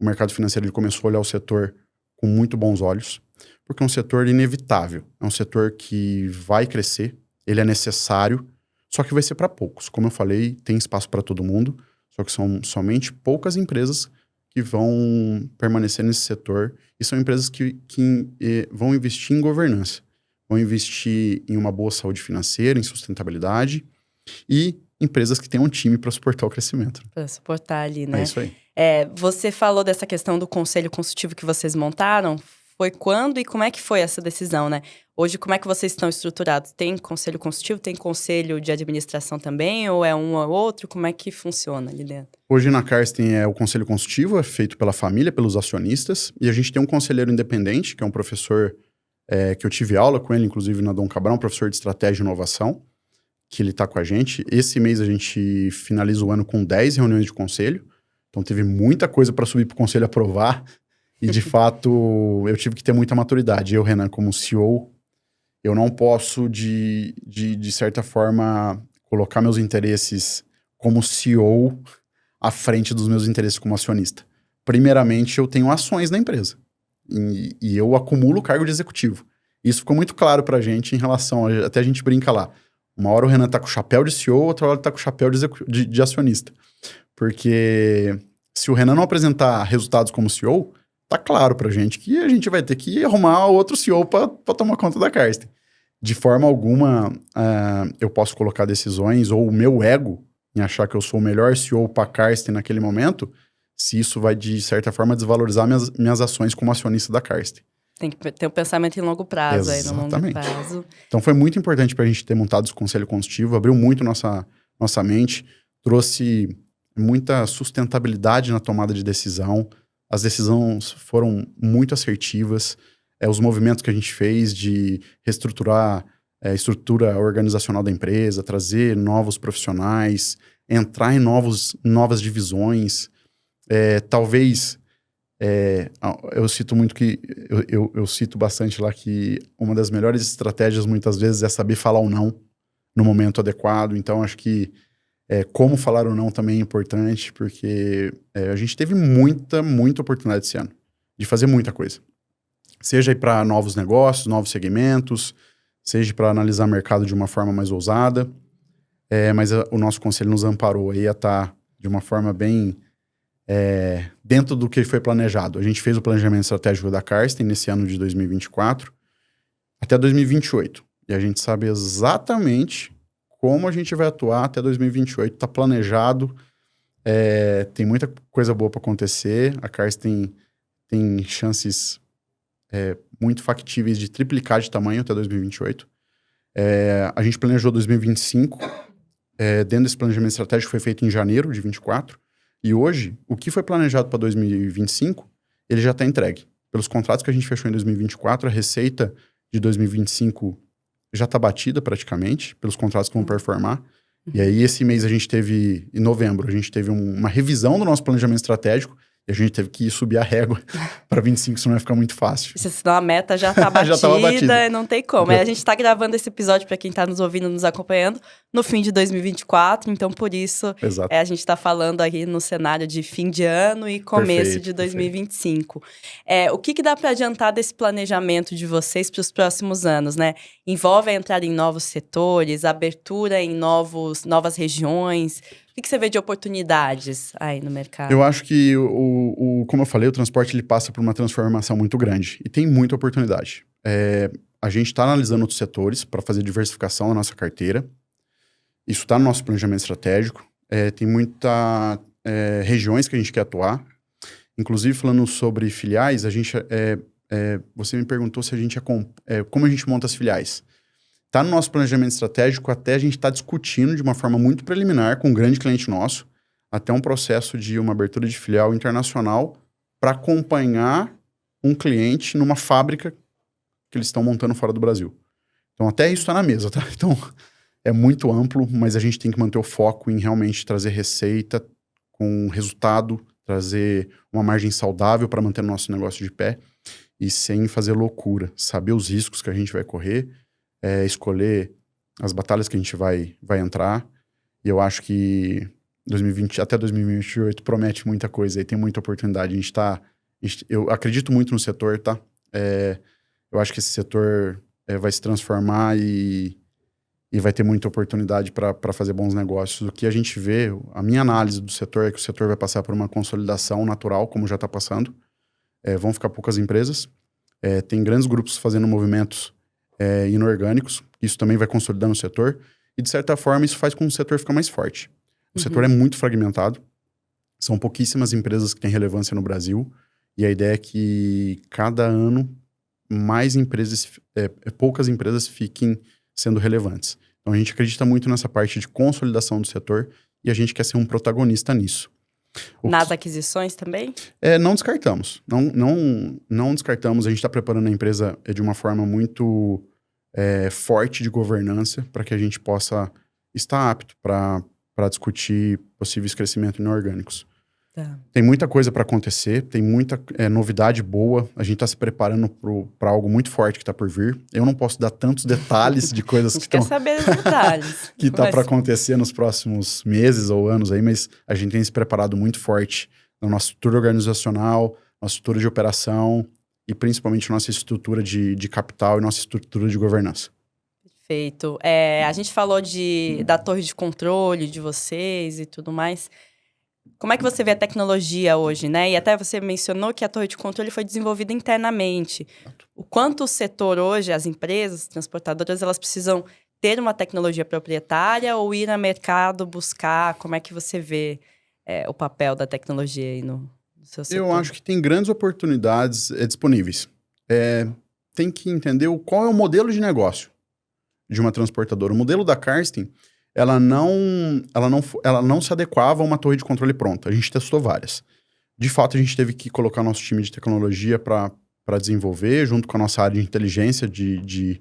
O mercado financeiro ele começou a olhar o setor com muito bons olhos, porque é um setor inevitável. É um setor que vai crescer, ele é necessário, só que vai ser para poucos. Como eu falei, tem espaço para todo mundo, só que são somente poucas empresas que vão permanecer nesse setor, e são empresas que vão investir em governança. vão investir em uma boa saúde financeira, em sustentabilidade e empresas que tenham um time para suportar o crescimento. Para suportar ali, né? É isso aí. Você falou dessa questão do conselho consultivo que vocês montaram. Foi quando e como é que foi essa decisão, né? Hoje, como é que vocês estão estruturados? Tem conselho consultivo, tem conselho de administração também? Ou é um ou outro? Como é que funciona ali dentro? Hoje na Karsten o conselho consultivo, é feito pela família, pelos acionistas. E a gente tem um conselheiro independente, que é um professor que eu tive aula com ele, inclusive na Dom Cabral, um professor de estratégia e inovação, que ele está com a gente. Esse mês a gente finaliza o ano com 10 reuniões de conselho. Então teve muita coisa para subir para o conselho aprovar. E, de fato, eu tive que ter muita maturidade. Eu, Renan, como CEO, eu não posso, de certa forma, colocar meus interesses como CEO à frente dos meus interesses como acionista. Primeiramente, eu tenho ações na empresa. E eu acumulo o cargo de executivo. Isso ficou muito claro pra gente em relação... Até a gente brinca lá. Uma hora o Renan tá com o chapéu de CEO, outra hora ele tá com o chapéu de acionista. Porque se o Renan não apresentar resultados como CEO... Tá claro pra gente que a gente vai ter que arrumar outro CEO pra tomar conta da Karsten. De forma alguma, eu posso colocar decisões ou o meu ego em achar que eu sou o melhor CEO pra Karsten naquele momento, se isso vai, de certa forma, desvalorizar minhas ações como acionista da Karsten. Tem que ter um pensamento em longo prazo. Exatamente. Aí, no longo prazo. Então foi muito importante pra gente ter montado esse conselho consultivo, abriu muito nossa mente, trouxe muita sustentabilidade na tomada de decisão. As decisões foram muito assertivas. Os movimentos que a gente fez de reestruturar a estrutura organizacional da empresa, trazer novos profissionais, entrar em novas divisões. Talvez, eu cito muito que... Eu cito bastante lá que uma das melhores estratégias, muitas vezes, é saber falar o não no momento adequado. Então, acho que como falar ou não também é importante, porque a gente teve muita oportunidade esse ano de fazer muita coisa. Seja para novos negócios, novos segmentos, seja para analisar o mercado de uma forma mais ousada. Mas o nosso conselho nos amparou aí a estar de uma forma bem dentro do que foi planejado. A gente fez o planejamento estratégico da Karsten nesse ano de 2024 até 2028. E a gente sabe exatamente como a gente vai atuar até 2028, está planejado, tem muita coisa boa para acontecer. A Karsten tem chances muito factíveis de triplicar de tamanho até 2028. A gente planejou 2025, dentro desse planejamento estratégico foi feito em janeiro de 24, e hoje, o que foi planejado para 2025, ele já está entregue. Pelos contratos que a gente fechou em 2024, a receita de 2025 já está batida praticamente, pelos contratos que vão performar. E aí, esse mês a gente teve, em novembro, a gente teve uma revisão do nosso planejamento estratégico, e a gente teve que subir a régua para 25, senão vai ficar muito fácil. Senão a meta já tá batida, já batida. E não tem como. A gente tá gravando esse episódio, para quem tá nos ouvindo, nos acompanhando, no fim de 2024, então por isso a gente tá falando aí no cenário de fim de ano e começo de 2025. O que dá para adiantar desse planejamento de vocês para os próximos anos, né? Envolve a entrada em novos setores, abertura em novas regiões. O que você vê de oportunidades aí no mercado? Eu acho que, como eu falei, o transporte ele passa por uma transformação muito grande e tem muita oportunidade. A gente está analisando outros setores para fazer diversificação na nossa carteira. Isso está no nosso planejamento estratégico. Tem muitas regiões que a gente quer atuar. Inclusive, falando sobre filiais, você me perguntou se a gente como a gente monta as filiais. Está no nosso planejamento estratégico, até a gente está discutindo de uma forma muito preliminar com um grande cliente nosso, até um processo de uma abertura de filial internacional para acompanhar um cliente numa fábrica que eles estão montando fora do Brasil. Então, até isso está na mesa, tá? Então, é muito amplo, mas a gente tem que manter o foco em realmente trazer receita com resultado, trazer uma margem saudável para manter o nosso negócio de pé e sem fazer loucura. Saber os riscos que a gente vai correr, escolher as batalhas que a gente vai entrar. E eu acho que até 2028 promete muita coisa e tem muita oportunidade. Eu acredito muito no setor, tá? Eu acho que esse setor vai se transformar e vai ter muita oportunidade para fazer bons negócios. O que a gente vê, a minha análise do setor é que o setor vai passar por uma consolidação natural, como já está passando. Vão ficar poucas empresas. Tem grandes grupos fazendo movimentos inorgânicos. Isso também vai consolidando o setor. E, de certa forma, isso faz com que o setor fique mais forte. O setor é muito fragmentado. São pouquíssimas empresas que têm relevância no Brasil. E a ideia é que, cada ano, mais empresas, poucas empresas fiquem sendo relevantes. Então, a gente acredita muito nessa parte de consolidação do setor e a gente quer ser um protagonista nisso. Nas aquisições também? Não descartamos. Não descartamos. A gente está preparando a empresa de uma forma muito forte de governança para que a gente possa estar apto para discutir possíveis crescimentos inorgânicos. Tá. Tem muita coisa para acontecer, tem muita novidade boa. A gente está se preparando para algo muito forte que está por vir. Eu não posso dar tantos detalhes de coisas que estão... Quer saber os detalhes. que está para acontecer nos próximos meses ou anos aí, mas a gente tem se preparado muito forte na nossa estrutura organizacional, nossa estrutura de operação e principalmente nossa estrutura de capital e nossa estrutura de governança. Perfeito. A gente falou da torre de controle de vocês e tudo mais. Como é que você vê a tecnologia hoje, né? E até você mencionou que a torre de controle foi desenvolvida internamente. O quanto o setor hoje, as empresas transportadoras, elas precisam ter uma tecnologia proprietária ou ir a mercado buscar? Como é que você vê o papel da tecnologia aí no seu setor? Eu acho que tem grandes oportunidades disponíveis. Tem que entender qual é o modelo de negócio de uma transportadora. O modelo da Karsten, ela não se adequava a uma torre de controle pronta. A gente testou várias. De fato, a gente teve que colocar nosso time de tecnologia para desenvolver, junto com a nossa área de inteligência de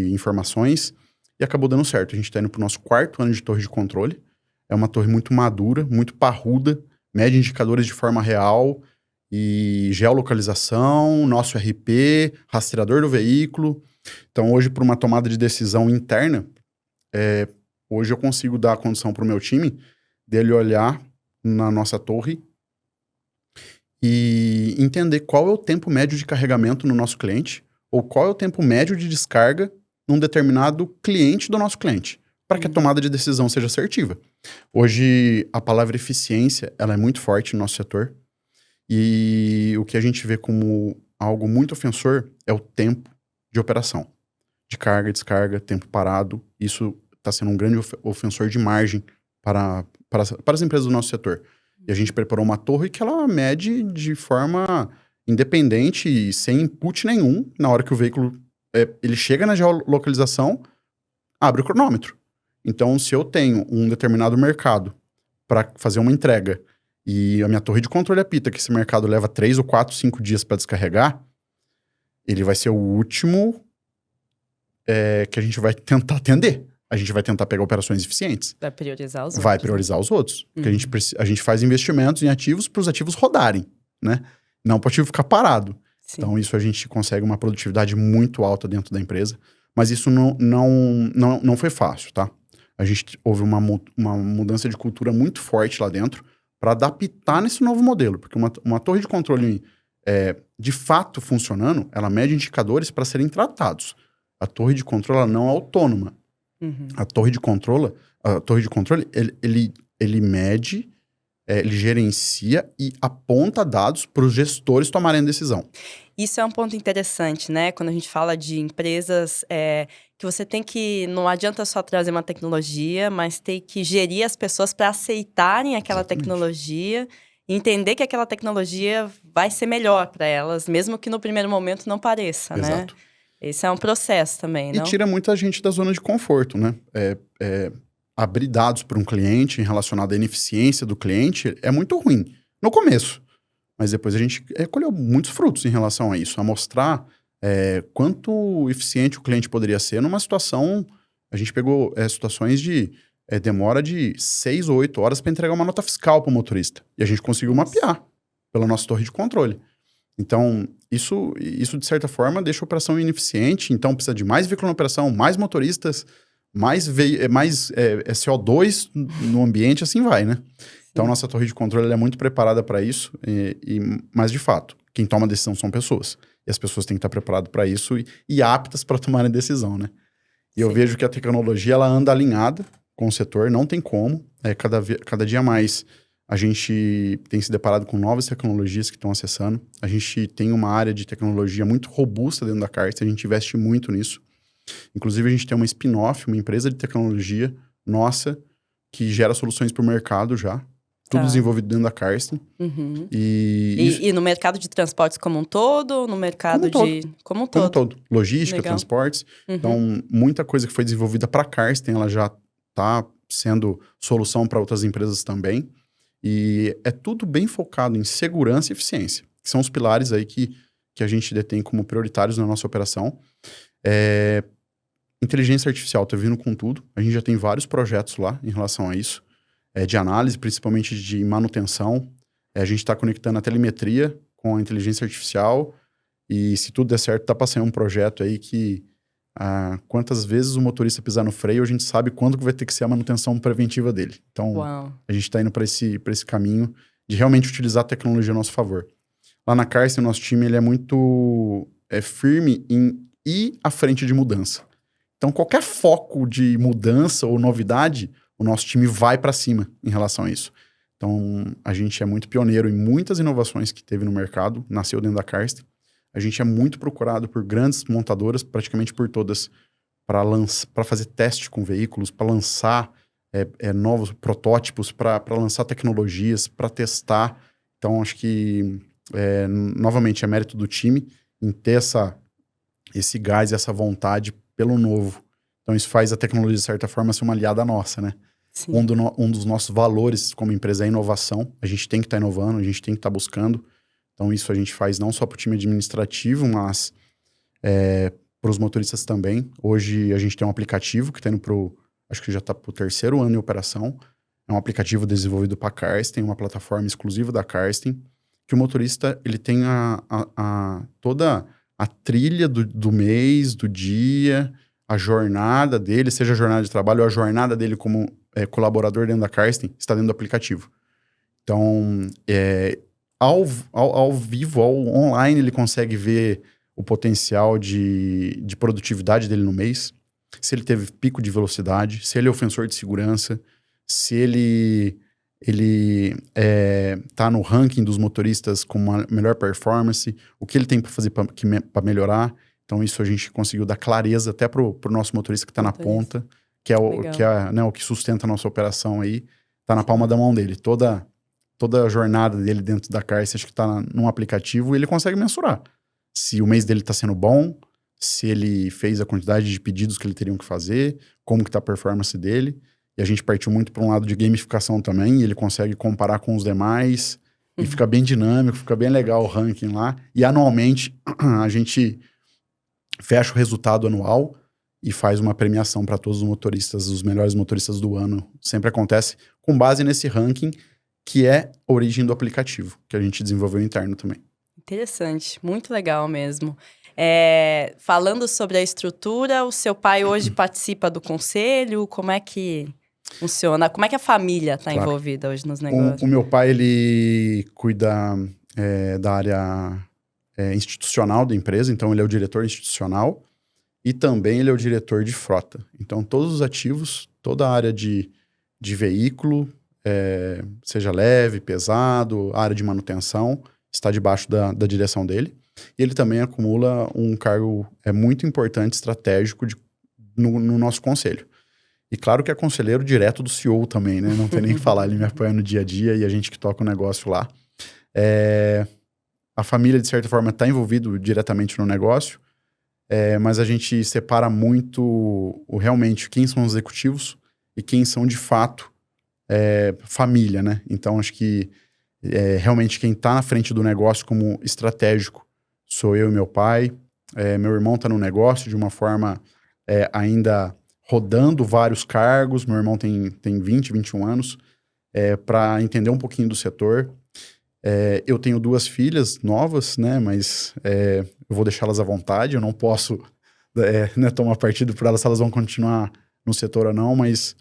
informações, e acabou dando certo. A gente está indo para o nosso 4º ano de torre de controle. É uma torre muito madura, muito parruda, mede indicadores de forma real e geolocalização, nosso RP, rastreador do veículo. Então, hoje, para uma tomada de decisão interna, hoje eu consigo dar a condição para o meu time dele olhar na nossa torre e entender qual é o tempo médio de carregamento no nosso cliente ou qual é o tempo médio de descarga num determinado cliente do nosso cliente, para que a tomada de decisão seja assertiva. Hoje, a palavra eficiência, ela é muito forte no nosso setor e o que a gente vê como algo muito ofensor é o tempo de operação, de carga, descarga, tempo parado. Isso está sendo um grande ofensor de margem para as empresas do nosso setor. E a gente preparou uma torre que ela mede de forma independente e sem input nenhum. Na hora que o veículo ele chega na geolocalização, abre o cronômetro. Então, se eu tenho um determinado mercado para fazer uma entrega e a minha torre de controle apita que esse mercado leva 3 ou 4, 5 dias para descarregar, ele vai ser o último que a gente vai tentar atender. A gente vai tentar pegar operações eficientes. Vai priorizar os outros. Vai priorizar os outros. Porque a gente faz investimentos em ativos para os ativos rodarem, né? Não para o ativo ficar parado. Sim. Então, isso a gente consegue uma produtividade muito alta dentro da empresa. Mas isso não foi fácil, tá? A gente houve uma mudança de cultura muito forte lá dentro para adaptar nesse novo modelo. Porque uma torre de controle de fato funcionando, ela mede indicadores para serem tratados. A torre de controle ela não é autônoma. A torre de controle, ele mede, ele gerencia e aponta dados para os gestores tomarem a decisão. Isso é um ponto interessante, né? Quando a gente fala de empresas que você tem que... Não adianta só trazer uma tecnologia, mas tem que gerir as pessoas para aceitarem aquela tecnologia e entender que aquela tecnologia vai ser melhor para elas, mesmo que no primeiro momento não pareça, né? Esse é um processo também, não? E tira muita gente da zona de conforto, né? Abrir dados para um cliente relacionado à ineficiência do cliente é muito ruim. No começo. Mas depois a gente colheu muitos frutos em relação a isso. A mostrar quanto eficiente o cliente poderia ser numa situação... A gente pegou situações de demora de 6 ou 8 horas para entregar uma nota fiscal para o motorista. E a gente conseguiu mapear pela nossa torre de controle. Então, isso de certa forma deixa a operação ineficiente, então precisa de mais veículo na operação, mais motoristas, mais CO2 no ambiente, assim vai, né? Sim. Então, nossa torre de controle é muito preparada para isso, mas de fato, quem toma a decisão são pessoas. E as pessoas têm que estar preparadas para isso e aptas para tomar a decisão, né? E eu vejo que a tecnologia, ela anda alinhada com o setor, não tem como. Cada dia mais A gente tem se deparado com novas tecnologias que estão acessando. A gente tem uma área de tecnologia muito robusta dentro da Karsten, a gente investe muito nisso. Inclusive, a gente tem uma spin-off, uma empresa de tecnologia nossa, que gera soluções para o mercado já. Tudo desenvolvido dentro da Karsten. Uhum. E no mercado de transportes como um todo ou no mercado Como um todo? Como um todo. Logística, Legal. transportes. Uhum. Então, muita coisa que foi desenvolvida para a Karsten, ela já está sendo solução para outras empresas também. E é tudo bem focado em segurança e eficiência, que são os pilares aí que a gente detém como prioritários na nossa operação. Inteligência artificial está vindo com tudo. A gente já tem vários projetos lá em relação a isso. De análise, principalmente de manutenção. A gente está conectando a telemetria com a inteligência artificial. E se tudo der certo, tá passando um projeto aí que quantas vezes o motorista pisar no freio, a gente sabe quando que vai ter que ser a manutenção preventiva dele. Então, Uau. A gente está indo para esse caminho de realmente utilizar a tecnologia a nosso favor. Lá na Karsten, o nosso time ele é muito firme em ir à frente de mudança. Então, qualquer foco de mudança ou novidade, o nosso time vai para cima em relação a isso. Então, a gente é muito pioneiro em muitas inovações que teve no mercado, nasceu dentro da Karsten. A gente é muito procurado por grandes montadoras, praticamente por todas, para fazer teste com veículos, para lançar novos protótipos, para lançar tecnologias, para testar. Então, acho que, novamente, é mérito do time em ter esse gás e essa vontade pelo novo. Então, isso faz a tecnologia, de certa forma, ser uma aliada nossa, né? Sim. Um dos nossos valores como empresa é a inovação. A gente tem que estar inovando, a gente tem que estar buscando. Então, isso a gente faz não só para o time administrativo, mas para os motoristas também. Hoje, a gente tem um aplicativo que está indo acho que já está para o 3º ano em operação. É um aplicativo desenvolvido para a Karsten, uma plataforma exclusiva da Karsten, que o motorista ele tem toda a trilha do mês, do dia, a jornada dele, seja a jornada de trabalho ou a jornada dele como colaborador dentro da Karsten, está dentro do aplicativo. Então, ao vivo, online, ele consegue ver o potencial de produtividade dele no mês, se ele teve pico de velocidade, se ele é ofensor de segurança, se ele tá no ranking dos motoristas com uma melhor performance, o que ele tem para fazer para melhorar. Então, isso a gente conseguiu dar clareza até pro nosso motorista que está na ponta, que é o que sustenta a nossa operação aí, tá na palma da mão dele. Toda a jornada dele dentro da Karsten, acho que tá num aplicativo, e ele consegue mensurar se o mês dele tá sendo bom, se ele fez a quantidade de pedidos que ele teria que fazer, como que tá a performance dele. E a gente partiu muito para um lado de gamificação também, e ele consegue comparar com os demais, e fica bem dinâmico, fica bem legal o ranking lá. E anualmente, a gente fecha o resultado anual e faz uma premiação para todos os motoristas, os melhores motoristas do ano. Sempre acontece com base nesse ranking, que é a origem do aplicativo, que a gente desenvolveu interno também. Interessante, muito legal mesmo. Falando sobre a estrutura, o seu pai hoje participa do conselho? Como é que funciona? Como é que a família está envolvida hoje nos negócios? O meu pai, ele cuida da área institucional da empresa, então ele é o diretor institucional e também ele é o diretor de frota. Então, todos os ativos, toda a área de veículo, seja leve, pesado, área de manutenção, está debaixo da direção dele. E ele também acumula um cargo muito importante, estratégico no nosso conselho. E claro que é conselheiro direto do CEO também, né? Não tem nem o que falar, ele me apoia no dia a dia e a gente que toca o negócio lá. A família, de certa forma, está envolvido diretamente no negócio, mas a gente separa muito realmente quem são os executivos e quem são, de fato, família, né? Então, acho que realmente quem está na frente do negócio como estratégico sou eu e meu pai. Meu irmão está no negócio de uma forma ainda rodando vários cargos. Meu irmão tem 20, 21 anos, para entender um pouquinho do setor. Eu tenho 2 filhas novas, né? Mas eu vou deixá-las à vontade. Eu não posso tomar partido por elas se elas vão continuar no setor ou não, mas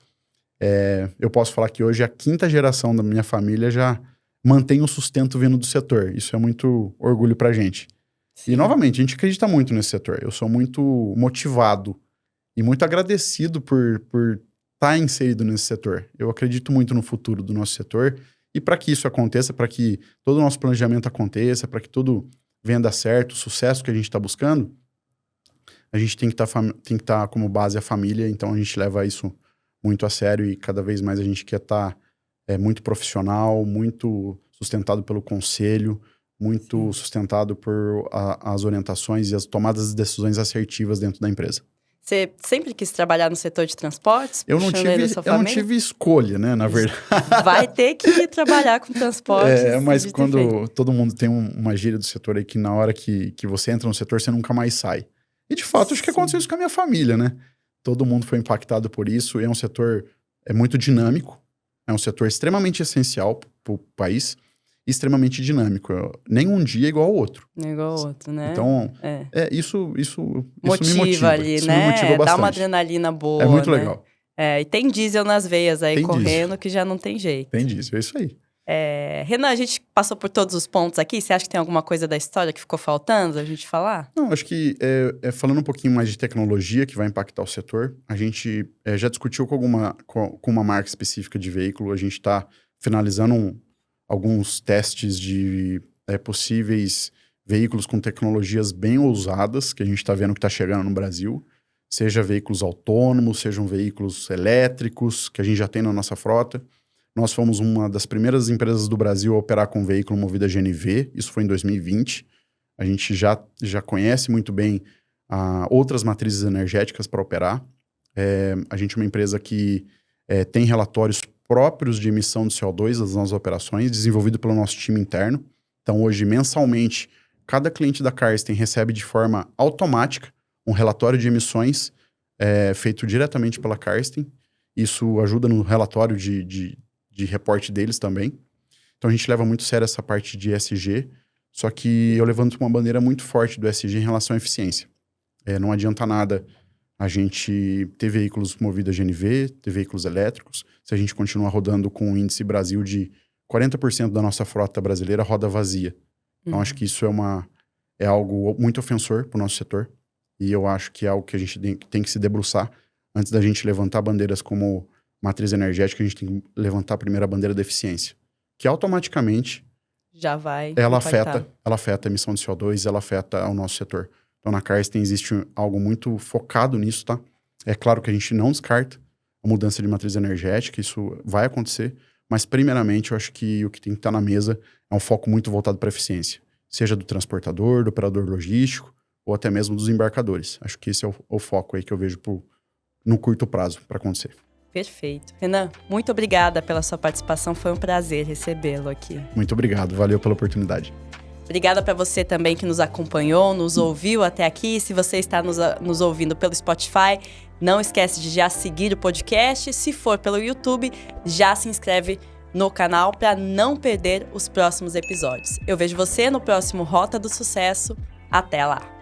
eu posso falar que hoje a 5ª geração da minha família já mantém o sustento vindo do setor. Isso é muito orgulho pra gente. Sim. E, novamente, a gente acredita muito nesse setor. Eu sou muito motivado e muito agradecido por estar inserido nesse setor. Eu acredito muito no futuro do nosso setor E para que isso aconteça, para que todo o nosso planejamento aconteça, para que tudo venha dar certo, o sucesso que a gente está buscando, a gente tem que estar como base a família, então a gente leva isso muito a sério e cada vez mais a gente quer estar muito profissional, muito sustentado pelo conselho, muito sustentado por as orientações e as tomadas de decisões assertivas dentro da empresa. Você sempre quis trabalhar no setor de transportes? Eu não tive escolha, né, na verdade. Vai ter que trabalhar com transportes. Mas quando todo mundo tem uma gíria do setor aí que na hora que você entra no setor, você nunca mais sai. E de fato, acho que aconteceu isso com a minha família, né? Todo mundo foi impactado por isso. É um setor muito dinâmico, é um setor extremamente essencial para o país. Extremamente dinâmico. Nenhum dia é igual ao outro. Igual ao outro, né? Então, isso motiva me motiva ali, isso né? me motiva bastante. Dá uma adrenalina boa, É muito né? legal. E tem diesel nas veias aí, tem correndo, diesel. que já não tem jeito. Tem diesel, é isso aí. Renan, a gente passou por todos os pontos aqui. Você acha que tem alguma coisa da história que ficou faltando a gente falar? Não, acho que falando um pouquinho mais de tecnologia que vai impactar o setor, a gente já discutiu com uma marca específica de veículo, a gente está finalizando alguns testes de possíveis veículos com tecnologias bem ousadas, que a gente está vendo que está chegando no Brasil, seja veículos autônomos, sejam veículos elétricos, que a gente já tem na nossa frota. Nós fomos uma das primeiras empresas do Brasil a operar com veículo movido a GNV, isso foi em 2020. A gente já conhece muito bem outras matrizes energéticas para operar. A gente é uma empresa que tem relatórios próprios de emissão de CO2 das nossas operações, desenvolvido pelo nosso time interno. Então, hoje, mensalmente, cada cliente da Carsten recebe de forma automática um relatório de emissões feito diretamente pela Carsten. Isso ajuda no relatório de reporte deles também. Então, a gente leva muito sério essa parte de ESG, só que eu levanto uma bandeira muito forte do ESG em relação à eficiência. Não adianta nada a gente ter veículos movidos a GNV, ter veículos elétricos, se a gente continuar rodando com o índice Brasil de 40% da nossa frota brasileira roda vazia. Então, acho que isso é algo muito ofensor para o nosso setor. E eu acho que é algo que a gente tem que se debruçar. Antes da gente levantar bandeiras como matriz energética, a gente tem que levantar a primeira bandeira da eficiência. Que automaticamente já vai ela afeta a emissão de CO2, ela afeta o nosso setor. Então, na Carsten existe algo muito focado nisso, tá? É claro que a gente não descarta a mudança de matriz energética, isso vai acontecer, mas primeiramente eu acho que o que tem que estar na mesa é um foco muito voltado para a eficiência, seja do transportador, do operador logístico, ou até mesmo dos embarcadores. Acho que esse é o foco aí que eu vejo no curto prazo para acontecer. Perfeito. Renan, muito obrigada pela sua participação, foi um prazer recebê-lo aqui. Muito obrigado, valeu pela oportunidade. Obrigada para você também que nos acompanhou, nos ouviu até aqui. Se você está nos ouvindo pelo Spotify, não esquece de já seguir o podcast. Se for pelo YouTube, já se inscreve no canal para não perder os próximos episódios. Eu vejo você no próximo Rota do Sucesso. Até lá!